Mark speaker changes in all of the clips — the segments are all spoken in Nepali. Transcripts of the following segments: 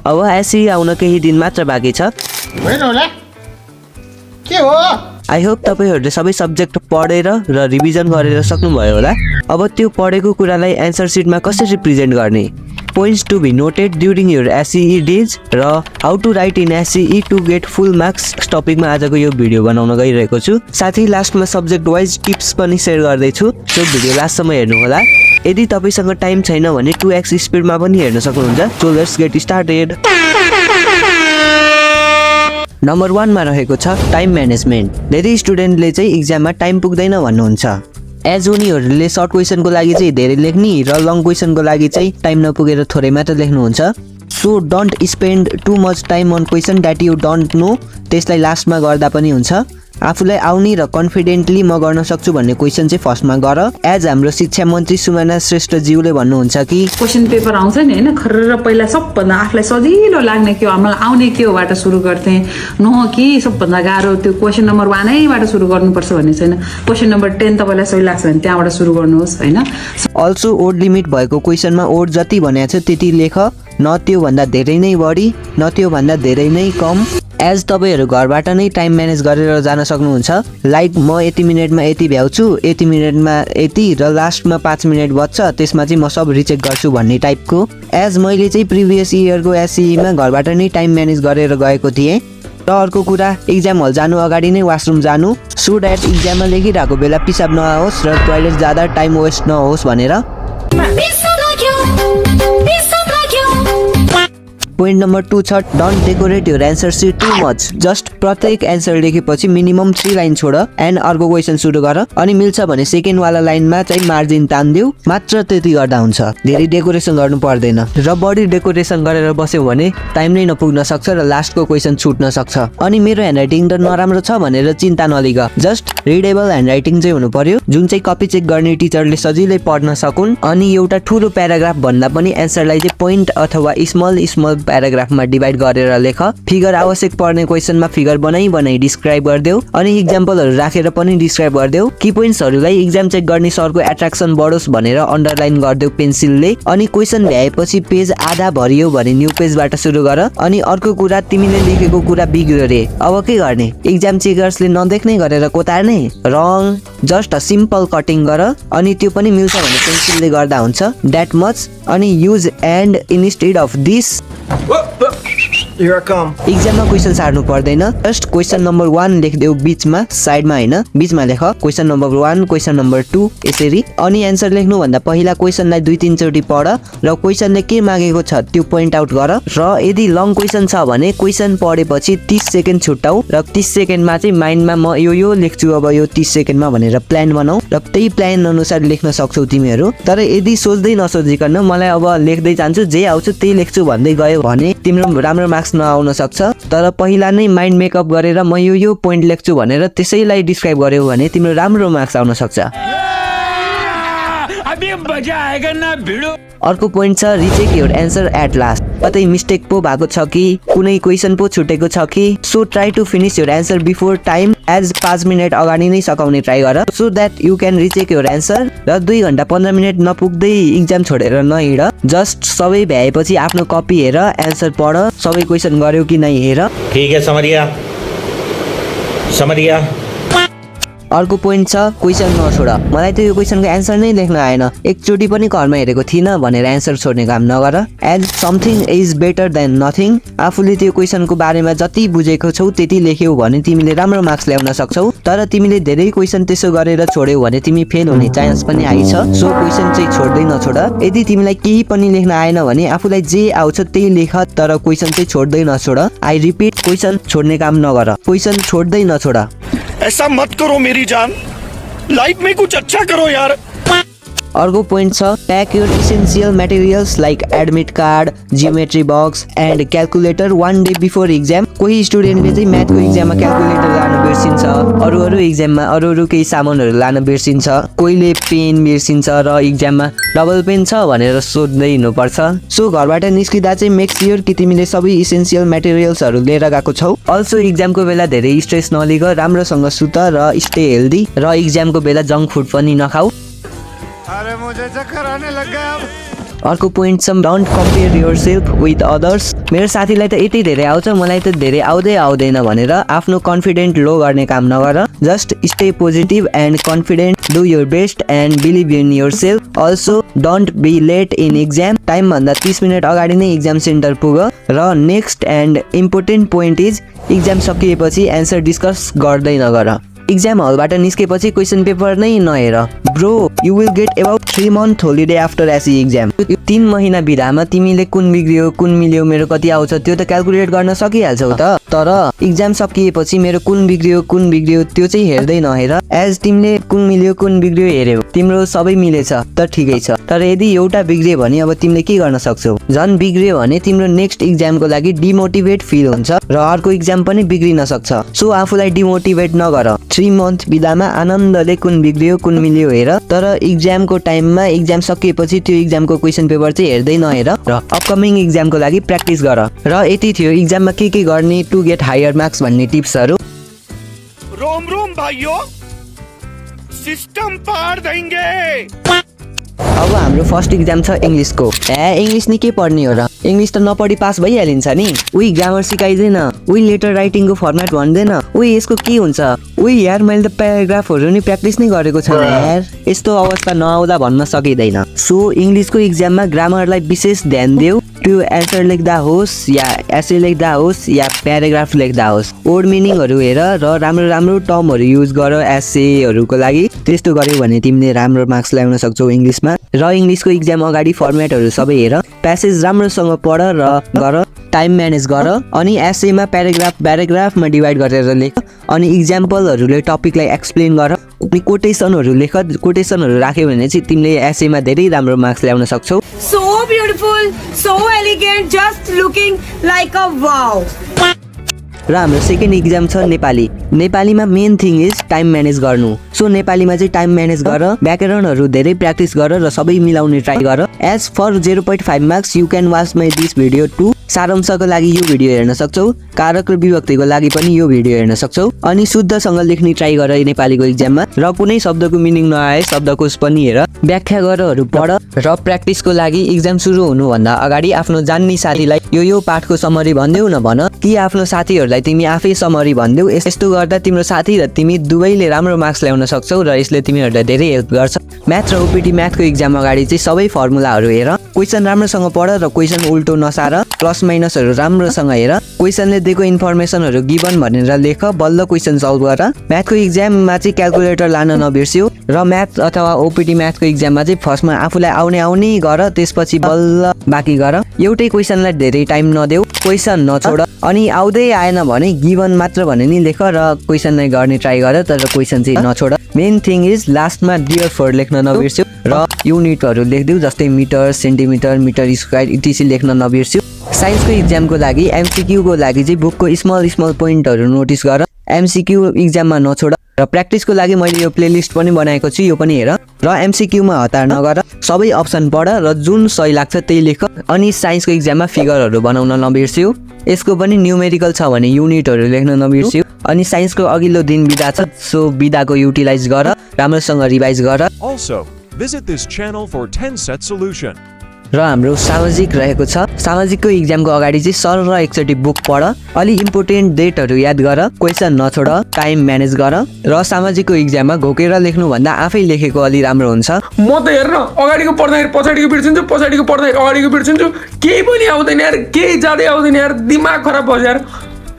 Speaker 1: अब एसई आउन केही दिन मात्र बाँकी छ। आई होप तपाईहरुले सबै सब्जेक्ट पढेर र रिभिजन गरेर सक्नुभयो होला। अब त्यो पढेको कुरालाई एन्सर सिटमा कसरी प्रेजेन्ट गर्ने, points to be noted during your SE days र how to write in SE to get full marks टपिकमा आजको यो भिडियो बनाउन गइरहेको छु। साथै लास्टमा सब्जेक्ट वाइज टिप्स पनि सेयर गर्दै छु, सो भिडियो लास्टसम्म हेर्नु होला। यदि तपाईसँग टाइम छैन भने 2x स्पिडमा पनि हेर्न सक्नुहुन्छ। So let's get started. Number 1 मा रहेको छ टाइम म्यानेजमेन्ट। धेरै स्टुडेन्टले चाहिँ एक्जाममा टाइम पुग्दैन भन्नुहुन्छ। एज उनीहरूले सर्ट क्वेसनको लागि चाहिँ धेरै लेख्ने र लङ क्वेसनको लागि चाहिँ टाइम नपुगेर थोरै मात्र लेख्नुहुन्छ। So don't spend too much time on question that you don't know, त्यसलाई लास्टमा गर्दा पनि हुन्छ। आफूलाई आउने र कन्फिडेन्टली म गर्न सक्छु भन्ने क्वेसन चाहिँ फर्स्टमा गर। एज हाम्रो शिक्षा मन्त्री सुमना श्रेष्ठ ज्यूले भन्नुहुन्छ कि
Speaker 2: क्वेसन पेपर आउँछ नि हैन, खर्र पहिला सबभन्दा आफूलाई सजिलो लाग्ने के हो, हामीलाई आउने के होबाट सुरु गर्थे न कि सबभन्दा गाह्रो त्यो क्वेसन नम्बर 1 बाट सुरु गर्नुपर्छ भन्ने छैन। क्वेसन नम्बर 10 तपाईलाई सही लाग्छ भने त्यहाँबाट सुरु गर्नुहोस् हैन।
Speaker 1: अल्सो ओड लिमिट भएको क्वेसनमा ओड जति भनेको छ त्यति लेख, न त्यो भन्दा धेरै नै बढी न त्यो भन्दा धेरै नै कम। एज तपाईहरु घरबाट नै टाइम म्यानेज गरेर जान सक्नुहुन्छ। लाइक म यति मिनेटमा यति भ्याउँछु, यति मिनेटमा यति र लास्टमा 5 मिनेट बच्छ त्यसमा चाहिँ म सब रिचेक गर्छु भन्ने टाइपको। एज मैले चाहिँ प्रिभियस इयरको एसईमा घरबाट नै टाइम म्यानेज गरेर गएको थिएँ। र अर्को कुरा, एक्जाम हल जानु अगाडि नै वासरुम जानु, सो द्याट एक्जाममा लेखिरहेको बेला पिसाब नआओस् र टोयलेट जाँदा टाइम वेस्ट नहोस् भनेर। पोइन्ट नम्बर 2 छ don't decorate your answer sheet too much. Just प्रत्येक एन्सर लेखेपछि मिनिमम 3 लाइन छोड एन्ड अर्को क्वेसन सुरु गर, अनि मिल्छ भने सेकेन्ड वाला लाइनमा चाहिँ मार्जिन तान्दिउ, मात्र त्यति गर्दा हुन्छ। धेरै डेकोरेसन गर्नु पर्दैन र बढी डेकोरेसन गरेर बस्यो भने टाइम नै नपुग्न सक्छ र लास्टको क्वेसन छुट्न सक्छ। अनि मेरो ह्यान्डराइटिङ त नराम्रो छ भनेर चिन्ता नलिग, जस्ट रिडेबल ह्यान्डराइटिङ चाहिँ हुनु पर्यो जुन चाहिँ कपी चेक गर्ने टिचरले सजिलै पढ्न सकुन्। अनि एउटा ठुलो प्याराग्राफ भन्दा पनि एन्सरलाई चाहिँ पोइन्ट अथवा स्मल प्याराग्राफमा डिभाइड गरेर लेख। फिगर आवश्यक पर्ने क्वेसनमा फिगर बनाई डिस्क्राइब गर्देऊ, अनि इक्जाम्पलहरु राखेर पनि डिस्क्राइब गर्देऊ। की पोइन्ट्सहरुलाई एक्जाम चेक गर्ने सरको एट्र्याक्सन बढोस् भनेर अन्डरलाइन गर्देऊ पेन्सिलले। अनि क्वेसन भ्याएपछि पेज आधा भरियो भने न्यू पेजबाट सुरु गर। अनि अर्को कुरा, तिमीले लेखेको कुरा बिग्रियो रे, अब के गर्ने? एक्जाम चेकर्सले नदेख्ने गरेर कोतार्ने? रङ, जस्ट अ सिम्पल कटिङ गर, अनि त्यो पनि मिल्छ भने पेन्सिलले गर्दा हुन्छ, द्याट मच। अनि use and instead of this. एक्जाममा क्वेसन सार्नु पर्दैन, जस्ट क्वेसन नम्बर 1 लेखिदेऊ बीचमा, साइडमा हैन, बीचमा लेख क्वेसन नम्बर 1, क्वेसन नम्बर 2 यसरी। अनि एन्सर लेख्नु भन्दा पहिला क्वेसनलाई 2-3 चोटी पढ र क्वेसनले के मागेको छ त्यो पोइन्ट आउट गर। र यदि लङ क्वेसन छ भने क्वेसन पढेपछि 30 सेकेन्ड छुट्टाऊ र 30 सेकेन्डमा चाहिँ माइन्डमा म यो लेख्छु अब यो 30 सेकेन्डमा भनेर प्लान बनाऊ र त्यही प्लान अनुसार लेख्न सक्छौ तिमीहरू। तर यदि सोच्दै नसोचिकन मलाई अब लेख्दै जान्छु जे आउँछ त्यही लेख्छु भन्दै गयो भने तिम्रो राम्रो मार्क्स नआउन सक्छ। तर पहिला नै माइन्ड मेकअप गरेर म यो पोइन्ट लेख्छु भनेर त्यसैलाई डिस्क्राइब गर्यौ भने तिम्रो राम्रो मार्क्स आउन सक्छ। अर्को पोइन्ट छ recheck your answer at last. कतै मिस्टेक पो भएको छ कि कुनै क्वेसन पो छुटेको छ कि, so try to finish your answer before time. As 5 minute अगाडि नै सकाउने ट्राई गर, so that you can recheck your answer. र 2 घण्टा 15 मिनट नपुग्दै एक्जाम छोडेर नहिँड, जस्ट सबै भ्याएपछि आफ्नो कपी हेर, एन्सर पढ, सबै क्वेसन गर्यो कि नै हेर।
Speaker 3: ठीक है, समझ गया।
Speaker 1: अर्को पोइन्ट छ क्वेसन नछोड। मलाई त यो क्वेसनको एन्सर नै लेख्न आएन, एकचोटि पनि घरमा हेरेको थिइनँ भनेर एन्सर छोड्ने काम नगर। As something is better than nothing. आफूले त्यो क्वेसनको बारेमा जति बुझेको छौ त्यति लेख्यौ भने तिमीले राम्रो मार्क्स ल्याउन सक्छौ। तर तिमीले धेरै क्वेसन त्यसो गरेर छोड्यौ भने तिमी फेल हुने चान्स पनि आइछ। सो क्वेसन चाहिँ छोड्दै नछोड। यदि तिमीलाई केही पनि लेख्न आएन भने आफूलाई जे आउँछ त्यही लेख, तर क्वेसन चाहिँ छोड्दै नछोड। आई रिपिट, क्वेसन छोड्ने काम नगर, क्वेसन छोड्दै नछोड।
Speaker 4: ऐसा मत करो मेरी जान, लाइफ में कुछ अच्छा करो यार।
Speaker 1: अर्को पोइन्ट छ pack your essential materials like admit card, geometry box and calculator 1 day before exam. कोही स्टुडेन्टले चाहिँ म्याथको एक्जाममा क्यालकुलेटर लान बिर्सिन्छ, अरू एक्जाममा अरू केही सामानहरू लान बिर्सिन्छ, कोहीले पेन बिर्सिन्छ र एक्जाममा डबल पेन छ भनेर सोध्दै हिँड्नुपर्छ। सो घरबाट निस्किँदा चाहिँ मेक स्योर कि तिमीले सबै इसेन्शियल मटेरियल्सहरू लिएर गएको छौ। अल्सो एक्जामको बेला धेरै स्ट्रेस नलिग, राम्रोसँग सुत र स्टे हेल्दी, र एक्जामको बेला जङ्क फुड पनि नखाऊ।
Speaker 4: अरे मुझे चक्कर आने लग गया अब।
Speaker 1: अर्को पोइन्ट छ don't compare yourself with others. मेरो साथीलाई त यति धेरै आउँछ मलाई त धेरै आउँदैन भनेर आफ्नो कन्फिडेन्ट लो गर्ने काम नगर। Just stay positive and confident, do your best and believe in yourself. Also don't be late in exam. Time भन्दा 30 मिनट अगाडि नै एक्जाम सेन्टर पुग। र next and important point is exam सकिएपछि एन्सर डिस्कस गर्दै नगर। एक्जाम हलबाट निस्केपछि क्वेसन पेपर नै नहेर। Bro you will get about 3 month holiday after SE exam. 3 महिना बिदामा तिमीले कुन बिग्रियो कुन मिल्यो मेरो कति आउँछ त्यो त क्याल्कुलेट गर्न सकिहाल्छौ त। तर एक्जाम सकिएपछि मेरो कुन बिग्रियो त्यो चाहिँ हेर्दै नहेर। एज तिमीले कुन मिल्यो कुन बिग्रियो हेर्यौ, तिम्रो सबै मिलेछ त ठिकै छ। तर यदि एउटा बिग्रियो भने अब तिमीले के गर्न सक्छौ? झन् बिग्रियो भने तिम्रो नेक्स्ट एक्जामको लागि डिमोटिभेट फिल हुन्छ र अर्को एक्जाम पनि बिग्रिन सक्छ। सो आफूलाई डिमोटिभेट नगर। 3 मन्थ बिदामा आनन्दले कुन बिग्रियो कुन मिल्यो हेर। तर एक्जामको टाइममा एक्जाम सकिएपछि त्यो एक्जामको क्वेसन पेपर चाहिँ हेर्दै नहेर र अपकमिङ एक्जामको लागि प्र्याक्टिस गर। र यति थियो एक्जाममा के गर्ने टु गेट हायर मार्क्स भन्ने टिप्सहरू।
Speaker 4: रोम रोम भाइयों, सिस्टम पार देंगे।
Speaker 1: अब हाम्रो फर्स्ट एक्जाम छ इङ्ग्लिसको। इङ्ग्लिस नि के पढ्ने हो र? इङ्ग्लिस त नपढी पास भइहालिन्छ नि। उही ग्रामर सिकाइँदैन, उही लेटर राइटिङको फर्मेट भन्दैन, उही यसको के हुन्छ? उही यार मैले त प्याराग्राफहरू नि प्र्याक्टिस नै गरेको छैन यार। यस्तो अवस्था नआउँदा भन्न सकिँदैन। सो इङ्ग्लिसको एक्जाममा ग्रामरलाई विशेष ध्यान देऊ। त्यो एन्सर लेख्दा होस् या एसे लेख्दा होस् या प्याराग्राफ लेख्दा होस्, वर्ड मिनिङहरू हेर र राम्रो टर्महरू युज गर एसेहरूको लागि। त्यस्तो गर्यो भने तिमीले राम्रो मार्क्स ल्याउन सक्छौ इङ्ग्लिसमा। र इङ्ग्लिसको एक्जाम अगाडि फर्मेटहरू सबै हेर, प्यासेज राम्रोसँग पढ र गर, टाइम म्यानेज गर। अनि एसेमा प्याराग्राफमा डिभाइड गरेर लेख। अनि इक्जाम्पलहरूले टपिकलाई एक्सप्लेन गर। अनि कोटेसनहरू लेख। कोटेसनहरू राख्यो भने चाहिँ तिमीले एसेमा धेरै राम्रो मार्क्स ल्याउन सक्छौ।
Speaker 3: So beautiful, so elegant, just looking like a wow.
Speaker 1: र हाम्रो सेकेन्ड एक्जाम छ नेपाली। नेपालीमा main thing is time manage गर्नु। सो नेपालीमा चाहिँ टाइम म्यानेज गर, व्याकरणहरू धेरै प्र्याक्टिस गर र सबै मिलाउने ट्राई गर। As for 0.5 marks you can watch my this video 2। सारांशको लागि यो भिडियो हेर्न सक्छौ। कारक र विभक्तिको लागि पनि यो भिडियो हेर्न सक्छौ। अनि शुद्धसँग लेख्ने ट्राई गर नेपालीको एक्जाममा। र कुनै शब्दको मिनिङ नआए शब्दकोश पनि हेर, व्याख्या गरहरू पढ। र प्र्याक्टिसको लागि एक्जाम सुरु हुनुभन्दा अगाडि आफ्नो जान्ने साथीलाई यो पाठको समरी भनिदेऊ न भन, कि आफ्नो साथीहरूलाई तिमी आफै समरी भनिदेऊ। यस्तो गर्दा तिम्रो साथी र तिमी दुवैले राम्रो मार्क्स ल्याउन सक्छौ र यसले तिमीहरूलाई धेरै हेल्प गर्छ। म्याथ र ओपिटी म्याथको एक्जाम अगाडि चाहिँ सबै फर्मुलाहरू हेर, क्वेसन राम्रोसँग पढ र क्वेसन उल्टो नसार, प्लस माइनसहरू राम्रोसँग हेर, क्वेसनले दिएको इन्फर्मेसनहरू गिभन भनेर लेख, बल्ल क्वेसन सल्भ गर। म्याथको एक्जाममा चाहिँ क्याल्कुलेटर लान नबिर्स्यौ। र म्याथ अथवा ओपिटी म्याथको एक्जाममा चाहिँ फर्स्टमा आफूलाई आउने गर, त्यसपछि बल्ल बाँकी गर। एउटै क्वेसनलाई धेरै टाइम नदेऊ, क्वेसन नछोड। अनि आउँदै आएन भने गिभन मात्र भने नि लेख र क्वेसनलाई गर्ने ट्राई गर, तर क्वेसन चाहिँ नछोड। मेन थिङ इज लास्टमा डियर फोर लेख्न नबिर्स्यौ र युनिटहरू लेखिदेऊ, जस्तै मिटर, सेन्टिमिटर, मिटर स्क्वायर इटिसी लेख्न नबिर्स्यौ। साइन्सको एक्जामको लागि एमसिक्यूको लागि चाहिँ बुकको स्मल पोइन्टहरू नोटिस गर, एमसिक्यू एक्जाममा नछोड। र प्र्याक्टिसको लागि मैले यो प्लेलिस्ट पनि बनाएको छु, यो पनि हेर। र एमसिक्यूमा हतार नगर, सबै अप्सन पढ र जुन सही लाग्छ त्यही लेख। अनि साइन्सको एक्जाममा फिगरहरू बनाउन नबिर्स्यौ। यसको पनि न्युमेरिकल छ भने युनिटहरू लेख्न नबिर्स्यौ। अनि साइन्सको अघिल्लो दिन बिदा छ, सो बिदाको युटिलाइज गर, राम्रोसँग रिभाइज गर।
Speaker 5: Also, visit this channel for 10-set solution.
Speaker 1: र हाम्रो सामाजिक रहेको छ। सामाजिकको एक्जामको अगाडि चाहिँ सर र एकचोटि बुक पढ, अलि इम्पोर्टेन्ट डेटहरू याद गर, क्वेसन नछोड, टाइम म्यानेज गर। र सामाजिकको एक्जाममा घोकेर लेख्नुभन्दा आफै लेखेको अलि राम्रो हुन्छ।
Speaker 6: म त हेर्न अगाडिको पढ्दाखेरि पछाडिको बिर्सिन्छु, पछाडिको पढ्दाखेरि अगाडिको बिर्सिन्छु, केही पनि आउँदैन यार, केही जाँदै आउँदैन यार, दिमाग खराब भयो यार।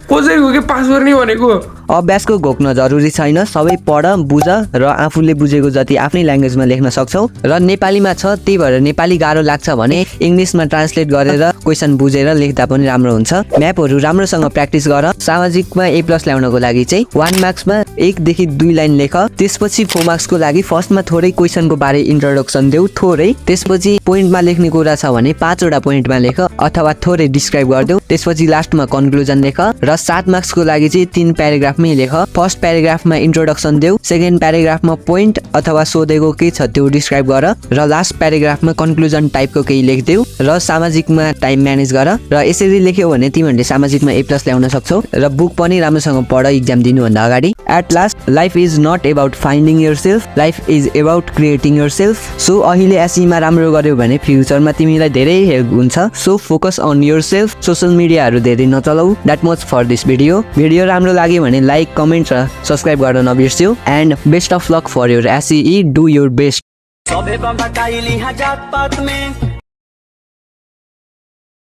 Speaker 6: कसरी हो कि पास गर्ने भनेको?
Speaker 1: अभ्यासको घोक्न जरुरी छैन, सबै पढ, बुझ र आफूले बुझेको जति आफ्नै ल्याङ्ग्वेजमा लेख्न सक्छौ। र नेपालीमा छ, त्यही भएर नेपाली गाह्रो लाग्छ भने इङ्ग्लिसमा ट्रान्सलेट गरेर क्वेसन बुझेर लेख्दा पनि राम्रो हुन्छ। म्यापहरू राम्रोसँग प्र्याक्टिस गर। सामाजिकमा A+ ल्याउनको लागि चाहिँ 1 मार्क्समा 1 देखि 2 लाइन लेख। त्यसपछि 4 मार्क्सको लागि फर्स्टमा थोरै क्वेसनको बारे इन्ट्रोडक्सन देऊ, थोरै। त्यसपछि पोइन्टमा लेख्ने कुरा छ भने 5 वटा पोइन्टमा लेख अथवा थोरै डिस्क्राइब गरिदेऊ। त्यसपछि लास्टमा कन्क्लुजन लेख र 7 मार्क्सको लागि चाहिँ 3 प्याराग्राफमै लेख। फर्स्ट प्याराग्राफमा इन्ट्रोडक्सन देऊ, सेकेन्ड प्याराग्राफमा पोइन्ट अथवा सोधेको के छ त्यो डिस्क्राइब गर र लास्ट प्याराग्राफमा कन्क्लुजन टाइपको केही लेखिदेऊ र सामाजिकमा टाइम म्यानेज गर र यसरी लेख्यौ भने तिमीहरूले सामाजिकमा A+ ल्याउन सक्छौ र बुक पनि राम्रोसँग पढ इक्जाम दिनुभन्दा अगाडि। At last life is not about finding yourself, life is about creating yourself. So अहिले एसईमा राम्रो गर्यौ भने फ्युचरमा तिमीलाई धेरै हेल्प हुन्छ। So focus on yourself, social मिडियाहरू धेरै नचलाऊ। That much for this video राम्रो लाग्यो भने लाइक, कमेन्ट र सब्सक्राइब गर्न नबिर्स्यौ। And best of luck for your SE, do your best.
Speaker 7: सबै बम्बा काइली जात पात में